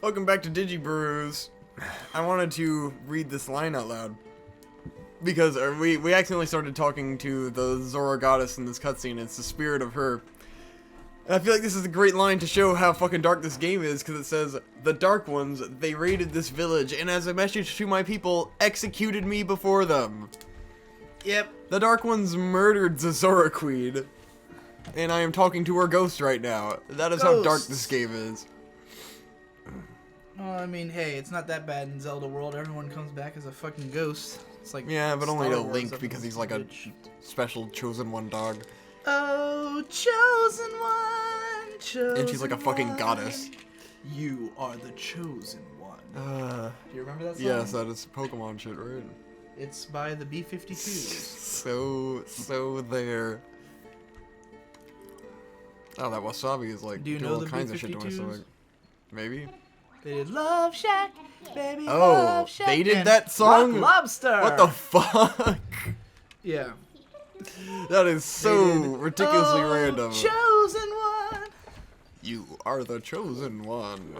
Welcome back to Digi Brews. I wanted to read this line out loud because we accidentally started talking to the Zora goddess in this cutscene. It's the spirit of her. And I feel like this is a great line to show how fucking dark this game is, because it says, "The Dark Ones, they raided this village, and as a message to my people, executed me before them." Yep. The Dark Ones murdered the Zora Queen, and I am talking to her ghost right now. That is how dark this game is. Well, I mean, hey, it's not that bad in Zelda world. Everyone comes back as a fucking ghost. It's like Yeah, but only Star to Wars Link because he's like a special chosen one dog. Oh, chosen one, chosen And she's like a fucking one. goddess. You are the chosen one. Do you remember that song? Yes, that is Pokemon shit, right? It's by the B-52s. So there. Oh, that wasabi is like Do you doing know all the kinds of shit to my B-52s? stomach. Maybe? They did Love Shack, baby. Oh, Love Shack, they did and that song? Rock Lobster. What the fuck? Yeah. That is so ridiculously random. Chosen one. You are the chosen one.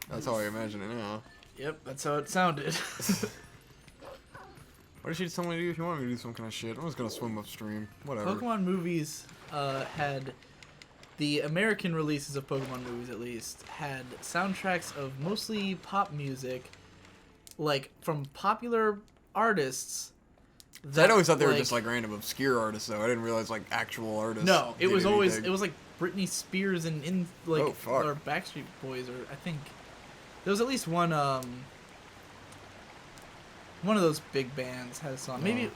That's how I imagine it now. Yep, that's how it sounded. What did she tell me to do? If you want me to do some kind of shit, I'm just gonna swim upstream. Whatever. Pokemon movies had the American releases of Pokemon movies, at least, had soundtracks of mostly pop music, like from popular artists. I always thought they were like- just like random obscure artists, though. I didn't realize like actual artists. No, it did was always anything. it was like Britney Spears and like Oh, fuck. or Backstreet Boys, or I think there was at least one of those big bands had a song. Maybe it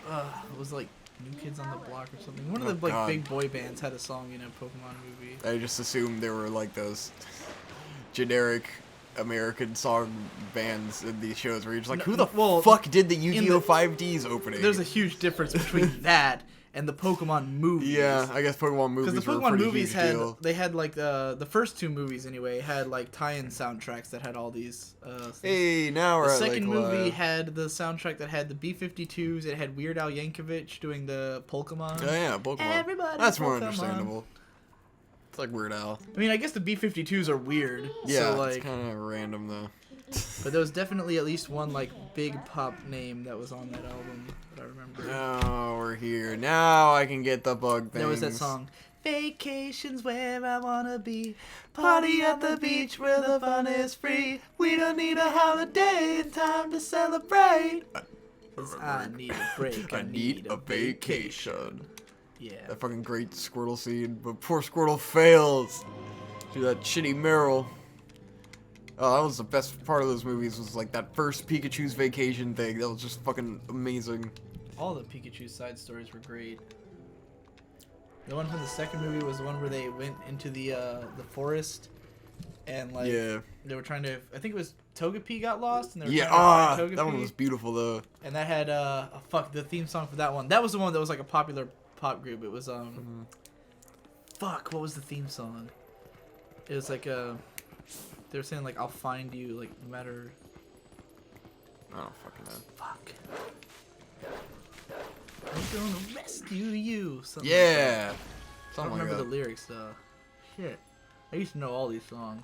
was like New Kids on the Block or something. One of Oh, the like God. big boy bands had a song in a Pokemon movie. I just assumed they were like those generic American song bands in these shows where you're just like, who the fuck did the Yu-Gi-Oh! 5Ds opening? There's a huge difference between that and the Pokemon movies. Yeah, I guess Pokemon movies Because the were a Pokemon pretty movies huge deal. they had like the first two movies anyway had like tie-in soundtracks that had all these. Hey, now we're The at second like, movie had the soundtrack that had the B-52s. It had Weird Al Yankovic doing the Pokemon. Oh yeah, Pokemon. Everybody That's more Pokemon. understandable. It's like Weird Al. I mean, I guess the B-52s are weird. Yeah, so, like, it's kind of random though. but there was definitely at least one like big pop name that was on that album that I remember. Now we're here. Now I can get the bug things. There was that song. Vacations where I wanna be. Party at the beach where the fun is free. We don't need a holiday in time to celebrate. 'Cause I need a break. I need a vacation. Yeah. That fucking great Squirtle scene, but poor Squirtle fails through that shitty Meryl. Oh, that was the best part of those movies, was like that first Pikachu's vacation thing. That was just fucking amazing. All the Pikachu side stories were great. The one from the second movie was the one where they went into the forest and like they were trying to. I think it was Togepi got lost and they were trying to find Togepi. That one was beautiful though. And that had the theme song for that one. That was the one that was like a popular pop group. It was what was the theme song? It was like they were saying like I'll find you like no matter. I don't fucking know. Fuck. I'm gonna rescue you. Something Yeah. Like that. I Something don't like remember that. the lyrics though. Shit. I used to know all these songs.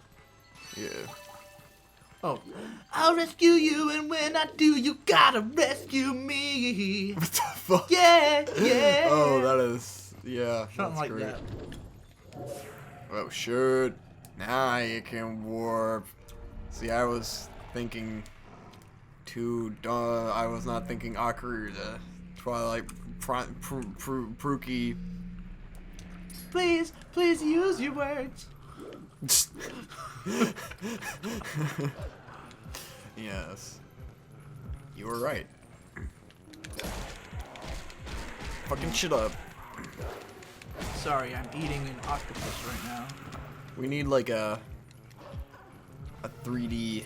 Yeah. Oh. I'll rescue you, and when I do, you gotta rescue me. What the fuck? Yeah, yeah. Oh, that is, yeah. Something that's like great. that. Oh shit. Now you can warp. See, I was thinking I was not thinking Akuru, the Twilight Pruki. Please use your words. Yes. You were right. Fucking shit up. Sorry, I'm eating an octopus right now. We need like a 3D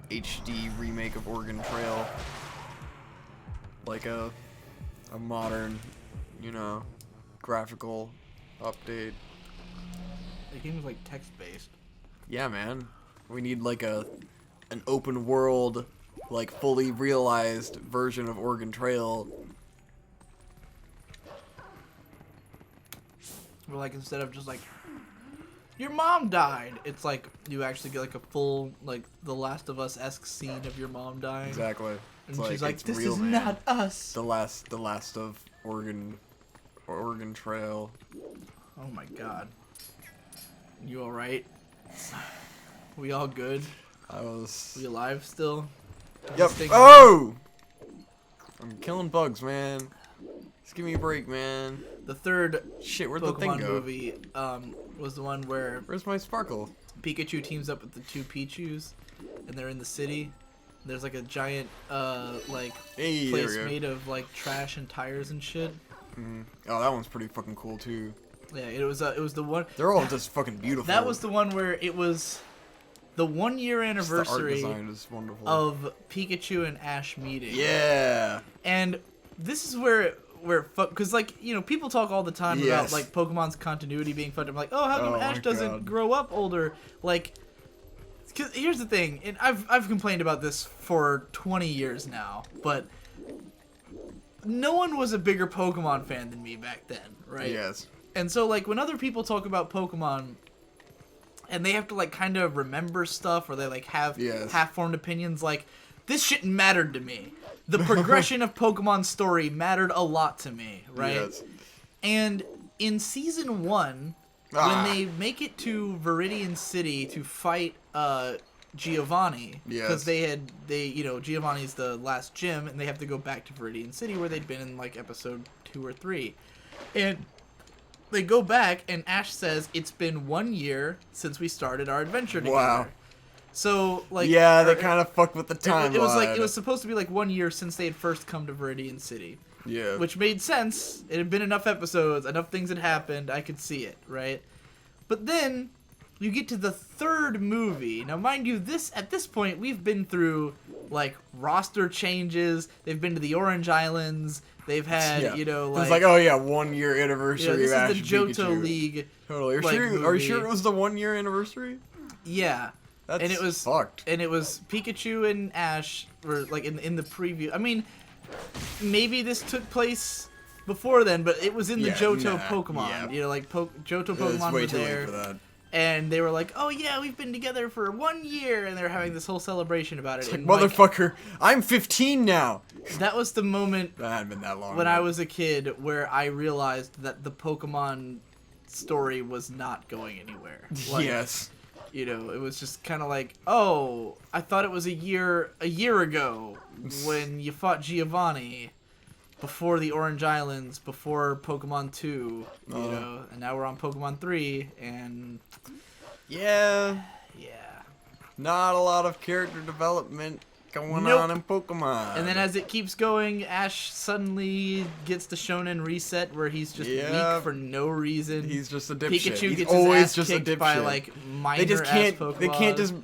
HD remake of Oregon Trail. Like a modern, graphical update. The game is like text-based. Yeah, man. We need like an open world, like fully realized version of Oregon Trail. Or like instead of just like your mom died. It's like you actually get like a full like The Last of Us-esque scene of your mom dying. Exactly. And she's like, "This is not us." The last of Oregon Trail. Oh my god. You all right? We all good? We alive still? Yep. Oh! I'm killing bugs, man. Just give me a break, man. The third where'd Pokemon the thing go? movie was the one where Where's my Sparkle? Pikachu teams up with the two Pichus, and they're in the city. There's like a giant place made of like trash and tires and shit. Oh, that one's pretty fucking cool too. Yeah, it was the one. They're all just fucking beautiful. That was the one where it was the 1 year anniversary the art design is wonderful. of Pikachu and Ash meeting. Yeah. And this is where because like, you know, people talk all the time about like Pokemon's continuity being fucked up. Like, oh, how come Ash doesn't grow up older? Like, cause here's the thing, and I've complained about this for 20 years now, but no one was a bigger Pokemon fan than me back then, right? Yes. And so like when other people talk about Pokemon and they have to like kind of remember stuff, or they like have half-formed opinions, like, this shit mattered to me. The progression of Pokemon's story mattered a lot to me, right? Yes. And in season 1, when they make it to Viridian City to fight Giovanni, because Giovanni's the last gym, and they have to go back to Viridian City where they'd been in like episode 2 or 3, and they go back, and Ash says it's been 1 year since we started our adventure together. Wow. So like they kind of fucked with the timeline. It was like it was supposed to be like 1 year since they had first come to Viridian City. Yeah. Which made sense. It had been enough episodes, enough things had happened. I could see it, right? But then you get to the third movie. Now, mind you, at this point we've been through like roster changes. They've been to the Orange Islands. They've had it's like 1 year anniversary. This of Ash is the Johto Pikachu. League. Totally. Are you sure it was the 1 year anniversary? Yeah. And it was fucked. And it was Pikachu and Ash were like in the preview. I mean, maybe this took place before then, but it was in the Johto Pokemon. Yeah. You know, like Johto Pokemon were there, and they were like, "Oh yeah, we've been together for 1 year," and they were having this whole celebration about it. It's like, motherfucker, I'm 15 now. That was the moment that hadn't been that long when I was a kid where I realized that the Pokemon story was not going anywhere. Like, yes. You know, it was just kind of like, oh, I thought it was a year ago when you fought Giovanni before the Orange Islands, before Pokemon 2, you know, and now we're on Pokemon 3, and yeah, not a lot of character development going on in Pokemon. And then as it keeps going, Ash suddenly gets the Shonen reset where he's just weak for no reason. He's just a dipshit. Pikachu gets always his ass kicked by like minor Pokemon. They can't just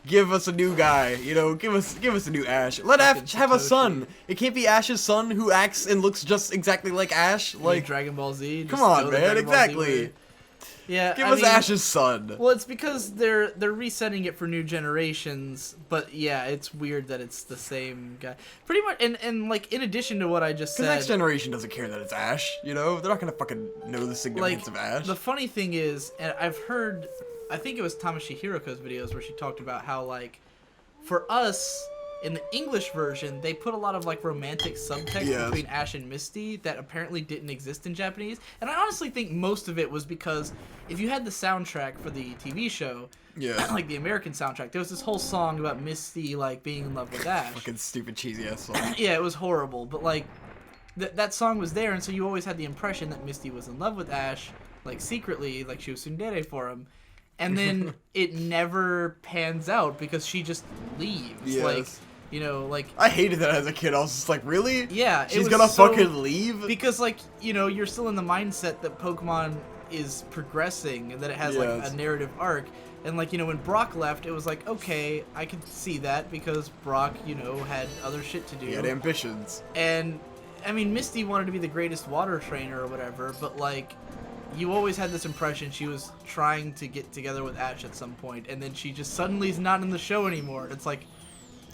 give us a new guy, you know, give us a new Ash. Let Ash have a son. It can't be Ash's son who acts and looks just exactly like Ash. Like Dragon Ball Z. Come on, man, exactly. Yeah, Give us Ash's son. Well, it's because they're resetting it for new generations, but yeah, it's weird that it's the same guy. Pretty much, and like in addition to what I just said, the next generation doesn't care that it's Ash. You know, they're not gonna fucking know the significance of Ash. The funny thing is, and I've heard, I think it was Tamashi Hiroko's videos where she talked about how like, for us. In the English version, they put a lot of like romantic subtext between Ash and Misty that apparently didn't exist in Japanese. And I honestly think most of it was because if you had the soundtrack for the TV show, like the American soundtrack, there was this whole song about Misty like being in love with Ash. Fucking stupid cheesy ass song. Yeah, it was horrible, but like that song was there, and so you always had the impression that Misty was in love with Ash, like secretly, like she was tsundere for him. And then it never pans out because she just leaves. Yes. Like, you know, like... I hated that as a kid. I was just like, really? Yeah. She's gonna fucking leave? Because, like, you know, you're still in the mindset that Pokemon is progressing and that it has, like, a narrative arc. And, like, you know, when Brock left, it was like, okay, I could see that because Brock, you know, had other shit to do. He had ambitions. And, I mean, Misty wanted to be the greatest water trainer or whatever, but, like... You always had this impression she was trying to get together with Ash at some point, and then she just suddenly is not in the show anymore. It's like,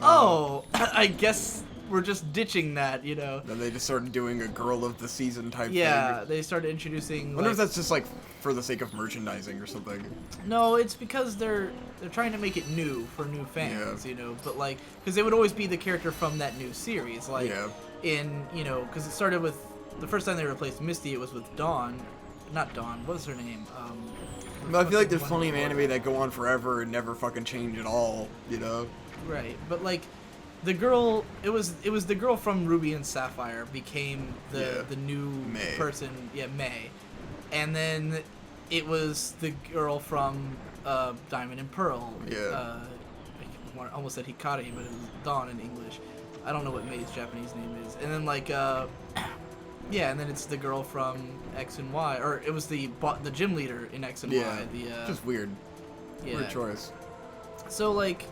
oh, I guess we're just ditching that, you know. Then they just started doing a girl of the season type thing. Yeah, they started introducing. I wonder if that's just like for the sake of merchandising or something. No, it's because they're trying to make it new for new fans, you know. But like, because they would always be the character from that new series, like in because it started with the first time they replaced Misty, it was with Dawn, not Dawn. What was her name? But I feel like there's plenty of anime that go on forever and never fucking change at all, you know. Right, but like. The girl, it was the girl from Ruby and Sapphire became the new person, May, and then it was the girl from Diamond and Pearl. I almost said Hikari, but it was Dawn in English. I don't know what May's Japanese name is. And then like, and then it's the girl from X and Y, or it was the gym leader in X and Y. Just weird. Yeah. Weird choice. So like.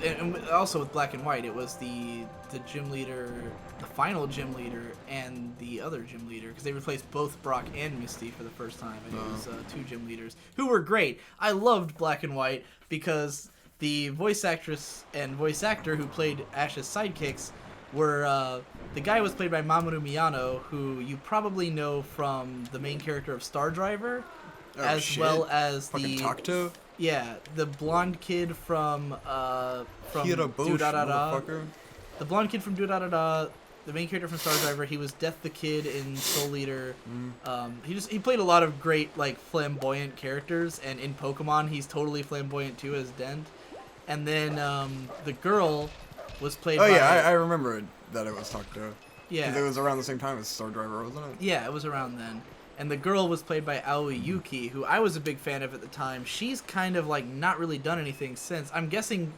And also with Black and White, it was the gym leader, the final gym leader, and the other gym leader, because they replaced both Brock and Misty for the first time, and it was two gym leaders who were great. I loved Black and White because the voice actress and voice actor who played Ash's sidekicks were the guy was played by Mamoru Miyano, who you probably know from the main character of Star Driver, well as fucking Takuto? Yeah, the blonde kid from Hirabouche, the blonde kid from Do-Da-Da-Da, the main character from Star Driver. He was Death the Kid in Soul Eater. He played a lot of great like flamboyant characters, and in Pokemon he's totally flamboyant too as Dent. And then the girl was played by... I remember that it was Takuto. Yeah. Because it was around the same time as Star Driver, wasn't it? Yeah, it was around then. And the girl was played by Aoi Yuki, who I was a big fan of at the time. She's kind of, like, not really done anything since. I'm guessing,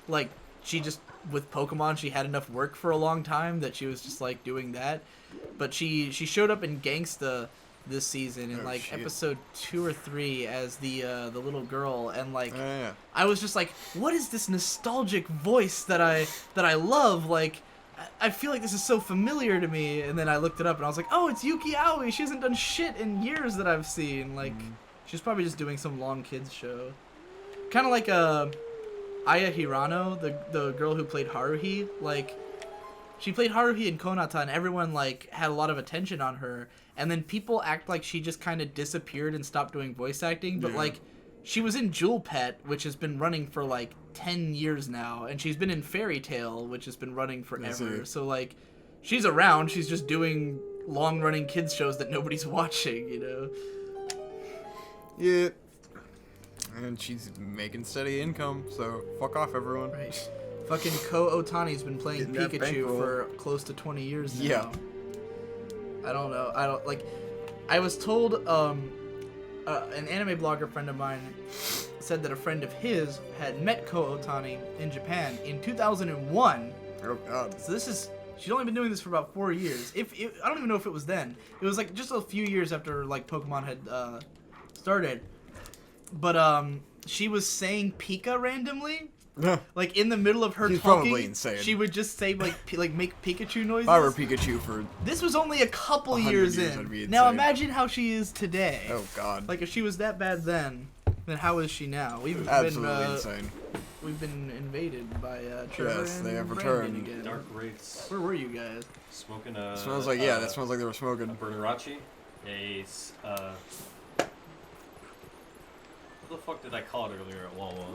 like, she just, with Pokemon, she had enough work for a long time that she was just, like, doing that. But she showed up in Gangsta this season in, episode 2 or 3 as the little girl. And, like, I was just like, what is this nostalgic voice that I love? Like... I feel like this is so familiar to me, and then I looked it up, and I was like, oh, it's Yuki Aoi. She hasn't done shit in years that I've seen. Like, she's probably just doing some long kids show. Kind of like Aya Hirano, the girl who played Haruhi. Like, she played Haruhi in Konata, and everyone, like, had a lot of attention on her. And then people act like she just kind of disappeared and stopped doing voice acting, but, like, she was in Jewel Pet, which has been running for, like, 10 years now, and she's been in Fairy Tail, which has been running forever. So, like, she's around. She's just doing long-running kids shows that nobody's watching, you know? Yeah. And she's making steady income, so fuck off, everyone. Right. Fucking Ko Otani's been playing Pikachu for close to 20 years now. Yeah. I don't know. I was told, an anime blogger friend of mine said that a friend of his had met Ko Otani in Japan in 2001. Oh god. So she's only been doing this for about 4 years. I don't even know if it was then. It was like just a few years after like Pokemon had started. But she was saying Pika randomly. Like in the middle of her She's talking, probably insane. She would just say like make Pikachu noises. If I were Pikachu for this was only a couple years in. Now imagine how she is today. Oh god. Like if she was that bad then how is she now? We've absolutely been, insane. We've been invaded by Trevor yes, and they have Brandon returned. again. Dark Wraiths. Where were you guys? Smoking that smells like that smells like they were smoking. A Bernarachi. What the fuck did I call it earlier at Wawa?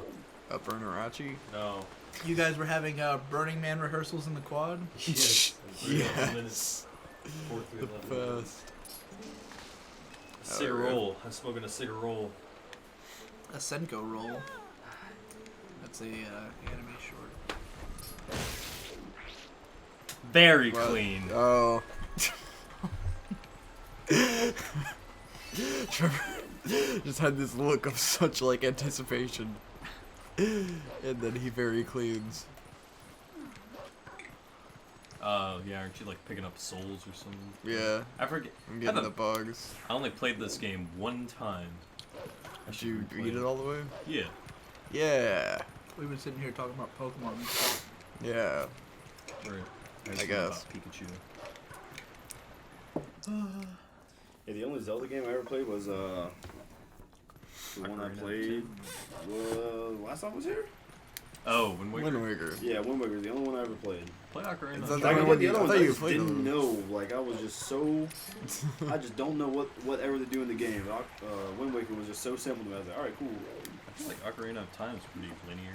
A Bernarachi? No. You guys were having Burning Man rehearsals in the quad? Yes. Yes. The best. A cigarette. I'm smoking a cigarette. A Senko roll. That's a anime short. Very clean. Oh. Trevor just had this look of such like anticipation. And then he very cleans. Yeah, aren't you like picking up souls or something? Yeah. I forget. I'm getting the bugs. I only played this game one time. Did you beat it all the way? Yeah. Yeah. We've been sitting here talking about Pokemon and stuff. Yeah. Right. I guess. Pikachu. Yeah, the only Zelda game I ever played was the one I played last time I was here. Oh, Wind Waker. Wind Waker. Yeah, Wind Waker is the only one I ever played. Played Ocarina. Is that of the Like, Time. only I one the you- other I ones thought I you just played didn't them. know. Like, I was just so... I just don't know whatever to do in the game. Wind Waker was just so simple to me. I was like, alright, cool. I feel like Ocarina of Time is pretty linear.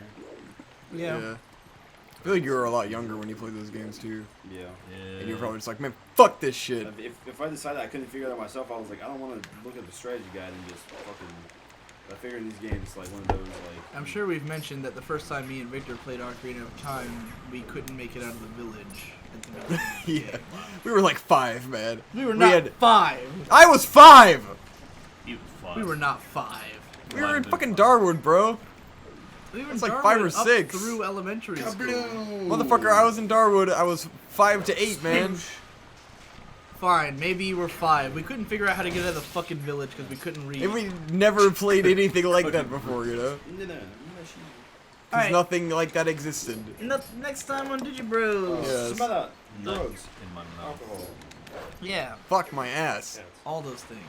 Yeah. I feel like you were a lot younger when you played those games too, Yeah. Yeah. and you were probably just like, man, fuck this shit. If I decided I couldn't figure it out myself, I was like, I don't want to look at the strategy guide and just fucking... I figure in these games, it's like one of those, like... I'm sure we've mentioned that the first time me and Victor played Ocarina of Time, we couldn't make it out of the village. At the beginning of the Yeah, game. we were like 5, man. We were not 5. I was 5. He was fun. We were not 5. We were in fucking Darwood, bro. We were It's in like 5 or Darwin up 6. through elementary school. Motherfucker, I was in Darwood. I was 5 to 8, man. Fine, maybe you were 5. We couldn't figure out how to get out of the fucking village because we couldn't read. And we never played anything like that before, you know? No. Because Alright. nothing like that existed. Next time on Digi Bros. Yes. It's about Nuts drugs, in my mouth. alcohol. Yeah, Fuck my ass. all those things.